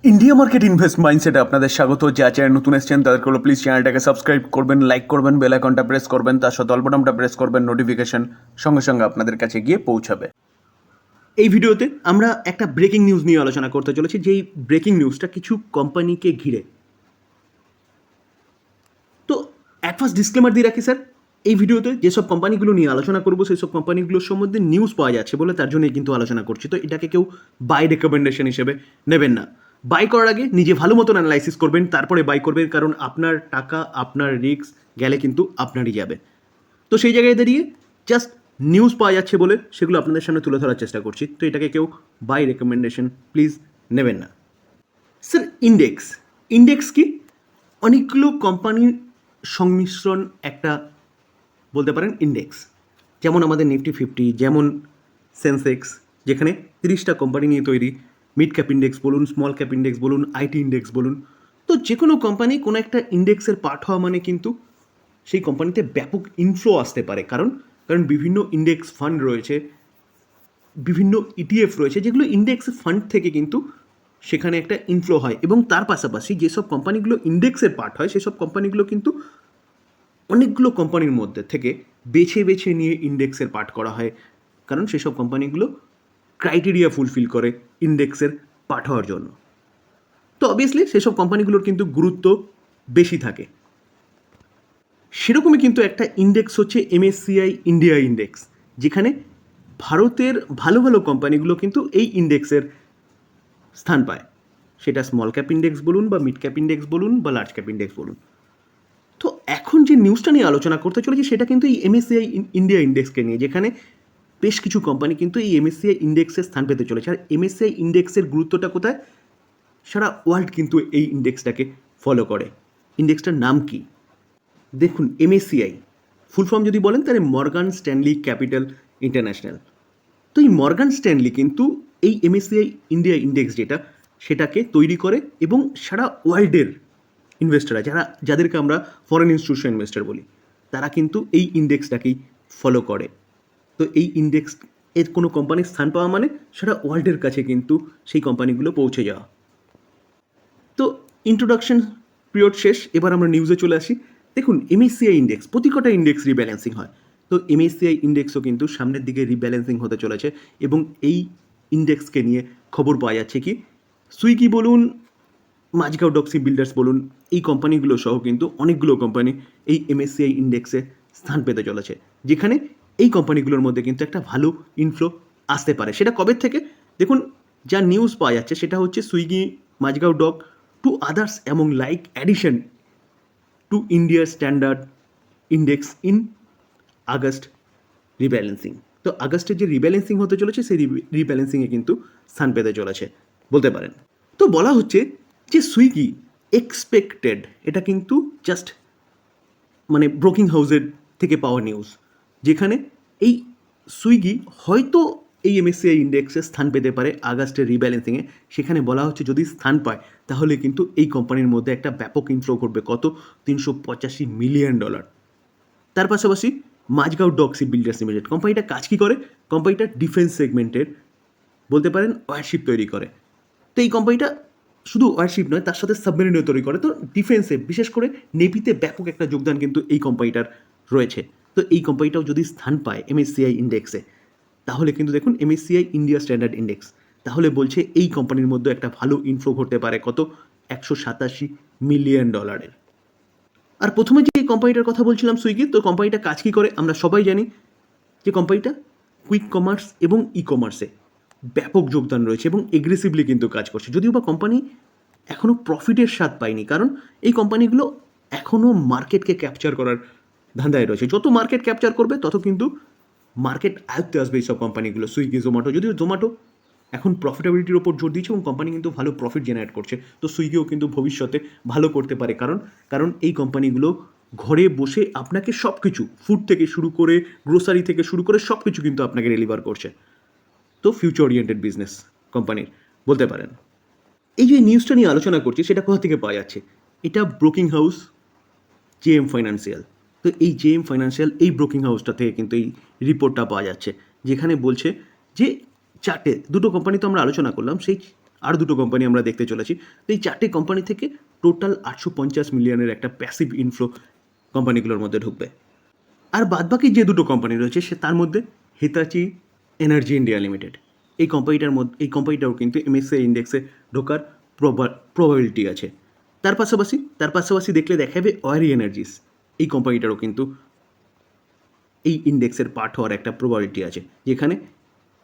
India market invest মাইন্ডসেটে আপনাদের স্বাগত। যা চ্যানেল নতুন এসেছেন তাদেরকে হলো প্লিজ চ্যানেলটাকে সাবস্ক্রাইব করবেন, লাইক করবেন, বেল আইকনটা প্রেস করবেন, তার সাথে অল বাটনটা প্রেস করবেন, নোটিফিকেশন সঙ্গে সঙ্গে আপনাদের কাছে গিয়ে পৌঁছাবে। এই ভিডিওতে আমরা একটা ব্রেকিং নিউজ নিয়ে আলোচনা করতে চলেছি, যেই ব্রেকিং নিউজটা কিছু কোম্পানিকে ঘিরে। তো অ্যাট ফার্স্ট ডিসক্লেমার দিয়ে রাখি স্যার, এই ভিডিওতে যেসব কোম্পানিগুলো নিয়ে আলোচনা করবো সেই সব কোম্পানিগুলোর সম্বন্ধে নিউজ পাওয়া যাচ্ছে বলে তার জন্যই কিন্তু আলোচনা করছি। তো এটাকে কেউ বাই রেকমেন্ডেশন হিসেবে নেবেন না। বাই করার আগে নিজে ভালো মতন অ্যানালাইসিস করবেন, তারপরে বাই করবেন, কারণ আপনার টাকা আপনার রিস্ক গেলে কিন্তু আপনারই যাবে। তো সেই জায়গায় দাঁড়িয়ে জাস্ট নিউজ পাওয়া যাচ্ছে বলে সেগুলো আপনাদের সামনে তুলে ধরার চেষ্টা করছি। তো এটাকে কেউ বাই রেকমেন্ডেশন প্লিজ নেবেন না। স্যার, ইন্ডেক্স কি? অনেকগুলো কোম্পানির সংমিশ্রণ একটা বলতে পারেন ইন্ডেক্স। যেমন আমাদের নিফটি 50, যেমন সেন্সেক্স, যেখানে 30টা কোম্পানি নিয়ে তৈরি। মিড ক্যাপ ইন্ডেক্স বলুন, স্মল ক্যাপ ইন্ডেক্স বলুন, আইটি ইন্ডেক্স বলুন। তো যে কোনো কোম্পানি কোনো একটা ইন্ডেক্সের পার্ট হওয়া মানে কিন্তু সেই কোম্পানিতে ব্যাপক ইনফ্লো আসতে পারে। কারণ বিভিন্ন ইন্ডেক্স ফান্ড রয়েছে, বিভিন্ন ইটিএফ রয়েছে, যেগুলো ইন্ডেক্স ফান্ড থেকে কিন্তু সেখানে একটা ইনফ্লো হয়। এবং তার পাশাপাশি যেসব কোম্পানিগুলো ইন্ডেক্সের পার্ট হয় সেসব কোম্পানিগুলো কিন্তু অনেকগুলো কোম্পানির মধ্যে থেকে বেছে বেছে নিয়ে ইন্ডেক্সের পার্ট করা হয়, কারণ সেসব কোম্পানিগুলো ক্রাইটেরিয়া ফুলফিল করে ইন্ডেক্সের পার্ট হওয়ার জন্য। তো অবভিয়াসলি সেসব কোম্পানিগুলোর কিন্তু গুরুত্ব বেশি থাকে। সেরকমই কিন্তু একটা ইন্ডেক্স হচ্ছে MSCI ইন্ডিয়া ইন্ডেক্স, যেখানে ভারতের ভালো ভালো কোম্পানিগুলো কিন্তু এই ইন্ডেক্সের স্থান পায়। সেটা স্মল ক্যাপ ইন্ডেক্স বলুন, বা মিড ক্যাপ ইন্ডেক্স বলুন, বা লার্জ ক্যাপ ইন্ডেক্স বলুন। তো এখন যে নিউজটা নিয়ে আলোচনা করতে চলেছি সেটা কিন্তু এই MSCI ইন্ডিয়া ইন্ডেক্সকে নিয়ে, যেখানে বেশ কিছু কোম্পানি কিন্তু এই MSCI ইন্ডেক্সের স্থান পেতে চলেছে। আর MSCI ইন্ডেক্সের গুরুত্বটা কোথায়? সারা ওয়ার্ল্ড কিন্তু এই ইন্ডেক্সটাকে ফলো করে। ইন্ডেক্সটার নাম কি? দেখুন, MSCI ফুল ফর্ম যদি বলেন তাহলে মর্গান স্ট্যানলি ক্যাপিটাল ইন্টারন্যাশনাল। তো এই মর্গান স্ট্যানলি কিন্তু এই MSCI ইন্ডিয়া ইন্ডেক্স যেটা, সেটাকে তৈরি করে এবং সারা ওয়ার্ল্ডের ইনভেস্টররা, যাদেরকে আমরা ফরেন ইনস্টিটিউশন ইনভেস্টর বলি, তারা কিন্তু এই ইন্ডেক্সটাকেই ফলো করে। তো এই ইন্ডেক্স এর কোনো কোম্পানির স্থান পাওয়া মানে সারা ওয়ার্ল্ডের কাছে কিন্তু সেই কোম্পানিগুলো পৌঁছে যাওয়া। তো ইন্ট্রোডাকশন পিরিয়ড শেষ, এবার আমরা নিউজে চলে আসি। দেখুন, MSCI ইন্ডেক্স, প্রতি কটা ইন্ডেক্স রিব্যালেন্সিং হয়। তো MSCI ইন্ডেক্সও কিন্তু সামনের দিকে রিব্যালেন্সিং হতে চলেছে। এবং এই ইন্ডেক্সকে নিয়ে খবর পাওয়া যাচ্ছে কি, সুইগি বলুন, মাঝগাঁও ডক্সি বিল্ডার্স বলুন, এই কোম্পানিগুলো সহ কিন্তু অনেকগুলো কোম্পানি এই MSCI ইন্ডেক্সে স্থান পেতে চলেছে, যেখানে এই কোম্পানিগুলোর মধ্যে কিন্তু একটা ভালো ইনফ্লো আসতে পারে। সেটা কবে থেকে? দেখুন, যা নিউজ পাওয়া যাচ্ছে সেটা হচ্ছে Swiggy, Mazagaon dock to others among like addition to ইন্ডিয়ার standard index in August rebalancing. তো আগস্টের যে রিব্যালেন্সিং হতে চলেছে সেই রিব্যালেন্সিংয়ে কিন্তু স্থান পেতে চলেছে বলতে পারেন। তো বলা হচ্ছে যে সুইগি এক্সপেক্টেড, এটা কিন্তু জাস্ট মানে ব্রোকিং হাউসের থেকে পাওয়া নিউজ, যেখানে এই সুইগি হয়তো এই MSCI ইন্ডেক্সে স্থান পেতে পারে আগস্টের রিব্যালেন্সিংয়ে। সেখানে বলা হচ্ছে যদি স্থান পায় তাহলে কিন্তু এই কোম্পানির মধ্যে একটা ব্যাপক ইনফ্লো ঘটবে। কত? $385 মিলিয়ন। তার পাশাপাশি মাঝগাঁও ডক্সি বিল্ডার্স লিমিটেড কোম্পানিটা কাজ কী করে? কোম্পানিটা ডিফেন্স সেগমেন্টের বলতে পারেন ওয়ারশিপ তৈরি করে। তো এই কোম্পানিটা শুধু ওয়ারশিপ নয়, তার সাথে সাবমেরিনও তৈরি করে। তো ডিফেন্সে, বিশেষ করে নেভিতে ব্যাপক একটা যোগদান কিন্তু এই কোম্পানিটার রয়েছে। তো এই কোম্পানিটাও যদি স্থান পায় MSCI ইন্ডেক্সে, তাহলে কিন্তু দেখুন MSCI ইন্ডিয়া স্ট্যান্ডার্ড ইন্ডেক্স, তাহলে বলছে এই কোম্পানির মধ্যে একটা ভালো ইনফ্লো ঘটতে পারে। কত? $187 মিলিয়ন। আর প্রথমে যে কোম্পানিটার কথা বলছিলাম সুইগি, তো কোম্পানিটা কাজ কী করে আমরা সবাই জানি, যে কোম্পানিটা কুইক কমার্স এবং ই কমার্সে ব্যাপক যোগদান রয়েছে এবং এগ্রেসিভলি কিন্তু কাজ করছে। যদিও বা কোম্পানি এখনও প্রফিটের স্বাদ পায়নি, কারণ এই কোম্পানিগুলো এখনও মার্কেটকে ক্যাপচার করার ধান্দায় রয়েছে। যত মার্কেট ক্যাপচার করবে তত কিন্তু মার্কেট আয়ত্তে আসবে এইসব কোম্পানিগুলো। সুইগি, জোম্যাটো, যদিও জোম্যাটো এখন প্রফিটেবিলিটির ওপর জোর দিচ্ছে এবং কোম্পানি কিন্তু ভালো প্রফিট জেনারেট করছে, তো সুইগিও কিন্তু ভবিষ্যতে ভালো করতে পারে। কারণ এই কোম্পানিগুলো ঘরে বসে আপনাকে সব কিছু, ফুড থেকে শুরু করে গ্রোসারি থেকে শুরু করে সব কিছু কিন্তু আপনাকে ডেলিভার করছে। তো ফিউচার ওরিয়েন্টেড বিজনেস কোম্পানির বলতে পারেন। এই যে নিউজটা নিয়ে আলোচনা করছি সেটা কোথা থেকে পাওয়া যাচ্ছে? এটা ব্রোকিং হাউস JM ফাইন্যান্সিয়াল। তো এই JM ফাইন্যান্সিয়াল এই ব্রোকিং হাউসটা থেকে কিন্তু এই রিপোর্টটা পাওয়া যাচ্ছে, যেখানে বলছে যে দুটো কোম্পানি তো আমরা আলোচনা করলাম, সেই আর দুটো কোম্পানি আমরা দেখতে চলেছি। তো এই চারটে কোম্পানি থেকে টোটাল 850 মিলিয়নের একটা প্যাসিভ ইনফ্লো কোম্পানিগুলোর মধ্যে ঢুকবে। আর বাদবাকি যে দুটো কোম্পানি রয়েছে তার মধ্যে হিতাচি এনার্জি ইন্ডিয়া লিমিটেড, এই কোম্পানিটাও কিন্তু এমএসসিআই ইন্ডেক্সে ঢোকার প্রবাবিলিটি আছে। তার পাশাপাশি দেখলে দেখা যাবে ওয়ারি এনার্জিস, এই কোম্পানিটারও কিন্তু এই ইন্ডেক্সের পার্ট হওয়ার একটা প্রবাবিলিটি আছে, যেখানে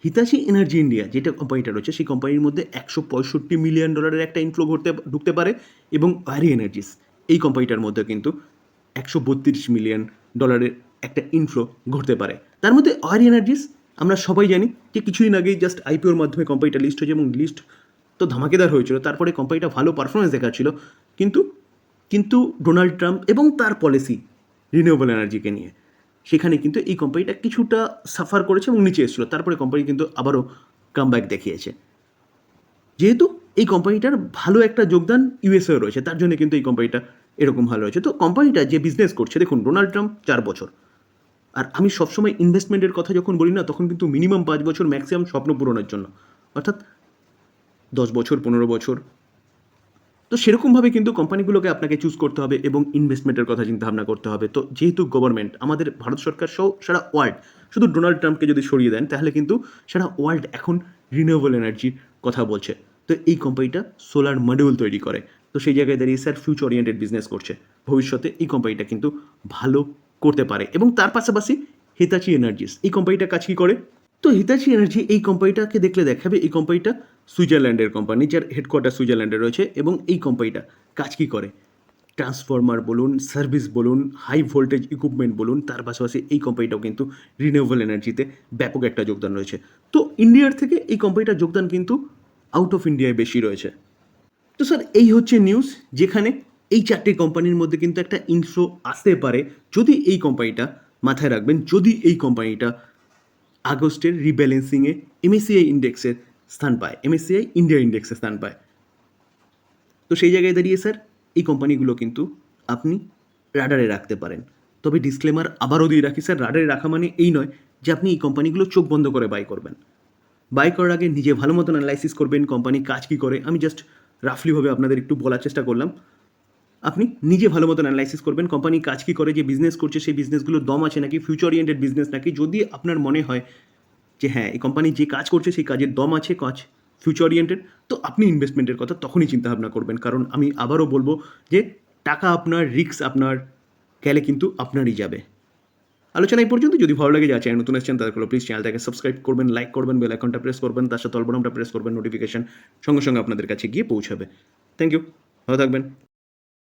হিতাচি এনার্জি ইন্ডিয়া যেটা কোম্পানিটা রয়েছে সেই কোম্পানির মধ্যে $165 মিলিয়ন একটা ইনফ্লো ঢুকতে পারে, এবং ওয়ারি এনার্জিস এই কোম্পানিটার মধ্যে কিন্তু $132 মিলিয়ন একটা ইনফ্লো ঘটতে পারে। তার মধ্যে ওয়ারি এনার্জিস আমরা সবাই জানি যে কিছুদিন আগেই জাস্ট আইপিওর মাধ্যমে কোম্পানিটা লিস্ট হয়েছে, এবং লিস্ট তো ধামাকেদার হয়েছিল। তারপরে কোম্পানিটা ভালো পারফরমেন্স দেখাচ্ছিল, কিন্তু ডোনাল্ড ট্রাম্প এবং তার পলিসি রিনিউয়েবল এনার্জিকে নিয়ে সেখানে কিন্তু এই কোম্পানিটা কিছুটা সাফার করেছে এবং নিচে এসেছিলো। তারপরে কোম্পানি কিন্তু আবারও কামব্যাক দেখিয়েছে। যেহেতু এই কোম্পানিটার ভালো একটা যোগদান ইউএসএ রয়েছে, তার জন্য কিন্তু এই কোম্পানিটা এরকম ভালো রয়েছে। তো কোম্পানিটা যে বিজনেস করছে, দেখুন ডোনাল্ড ট্রাম্প 4 বছর, আর আমি সবসময় ইনভেস্টমেন্টের কথা যখন বলি না, তখন কিন্তু মিনিমাম 5 বছর ম্যাক্সিমাম স্বপ্ন পূরণের জন্য, অর্থাৎ 10 বছর 15 বছর। তো সেরকমভাবে কিন্তু কোম্পানিগুলোকে আপনাকে চুজ করতে হবে এবং ইনভেস্টমেন্টের কথা চিন্তা ভাবনা করতে হবে। তো যেহেতু গভর্নমেন্ট, আমাদের ভারত সরকার সহ সারা ওয়ার্ল্ড, শুধু ডোনাল্ড ট্রাম্পকে যদি সরিয়ে দেন তাহলে কিন্তু সারা ওয়ার্ল্ড এখন রিনিউয়েবল এনার্জির কথা বলছে। তো এই কোম্পানিটা সোলার মডিউল তৈরি করে, তো সেই জায়গায় দাঁড়িয়ে স্যার ফিউচার ওরিয়েন্টেড বিজনেস করছে। ভবিষ্যতে এই কোম্পানিটা কিন্তু ভালো করতে পারে। এবং তার পাশাপাশি হিতাচি এনার্জিস এই কোম্পানিটা কাজ কী করে? তো হিতাচি এনার্জি এই কোম্পানিটাকে দেখলে দেখাবে এই কোম্পানিটা সুইজারল্যান্ডের কোম্পানি, যার হেডকোয়ার্টার সুইজারল্যান্ডে রয়েছে। এবং এই কোম্পানিটা কাজ কী করে? ট্রান্সফরমার বলুন, সার্ভিস বলুন, হাই ভোল্টেজ ইকুইপমেন্ট বলুন, তার পাশাপাশি এই কোম্পানিটাও কিন্তু রিনিউয়েবল এনার্জিতে ব্যাপক একটা যোগদান রয়েছে। তো ইন্ডিয়ার থেকে এই কোম্পানিটার যোগদান কিন্তু আউট অফ ইন্ডিয়ায় বেশি রয়েছে। তো স্যার এই হচ্ছে নিউজ, যেখানে এই চারটে কোম্পানির মধ্যে কিন্তু একটা ইনফ্লো আসতে পারে, যদি এই কোম্পানিটা মাথায় রাখবেন, যদি এই কোম্পানিটা আগস্টের রিব্যালেন্সিংয়ে এমএসসিআই ইন্ডেক্সের স্থান পায়, এমএসসিআই ইন্ডিয়া ইন্ডেক্সে স্থান পায়। তো সেই জায়গায় দাঁড়িয়ে স্যার এই কোম্পানিগুলো কিন্তু আপনি রাডারে রাখতে পারেন। তবে ডিসক্লেমার আবারও দিয়ে রাখি স্যার, রাডারে রাখা মানে এই নয় যে আপনি এই কোম্পানিগুলো চোখ বন্ধ করে বাই করবেন। বাই করার আগে নিজে ভালো মতন অ্যানালাইসিস করবেন, কোম্পানি কাজ কী করে। আমি জাস্ট রাফলিভাবে আপনাদের একটু বলার চেষ্টা করলাম। আপনি নিজে ভালো মতন অ্যানালাইসিস করবেন, কোম্পানি কাজ কী করে, যে বিজনেস করছে সেই বিজনেসগুলোর দম আছে নাকি, ফিউচার ওরিয়েন্টেড বিজনেস নাকি। যদি আপনার মনে হয় যে হ্যাঁ এই কোম্পানি যে কাজ করছে সেই কাজের দম আছে, কাজ ফিউচার ওরিয়েন্টেড, তো আপনি ইনভেস্টমেন্টের কথা তখনই চিন্তাভাবনা করবেন। কারণ আমি আবারও বলবো যে টাকা আপনার, রিস্ক আপনার, গেলে কিন্তু আপনারই যাবে। আলোচনা এই পর্যন্ত। যদি ভালো লাগে, যা চ্যানেল নতুন এসেছেন তাদেরকে প্লিজ চ্যানেলটাকে সাবস্ক্রাইব করবেন, লাইক করবেন, বেল আইকনটা প্রেস করবেন, তার সাথে অল বাটনটা প্রেস করবেন, নোটিফিকেশন সঙ্গে সঙ্গে আপনাদের কাছে গিয়ে পৌঁছাবে। থ্যাংক ইউ, ভালো থাকবেন।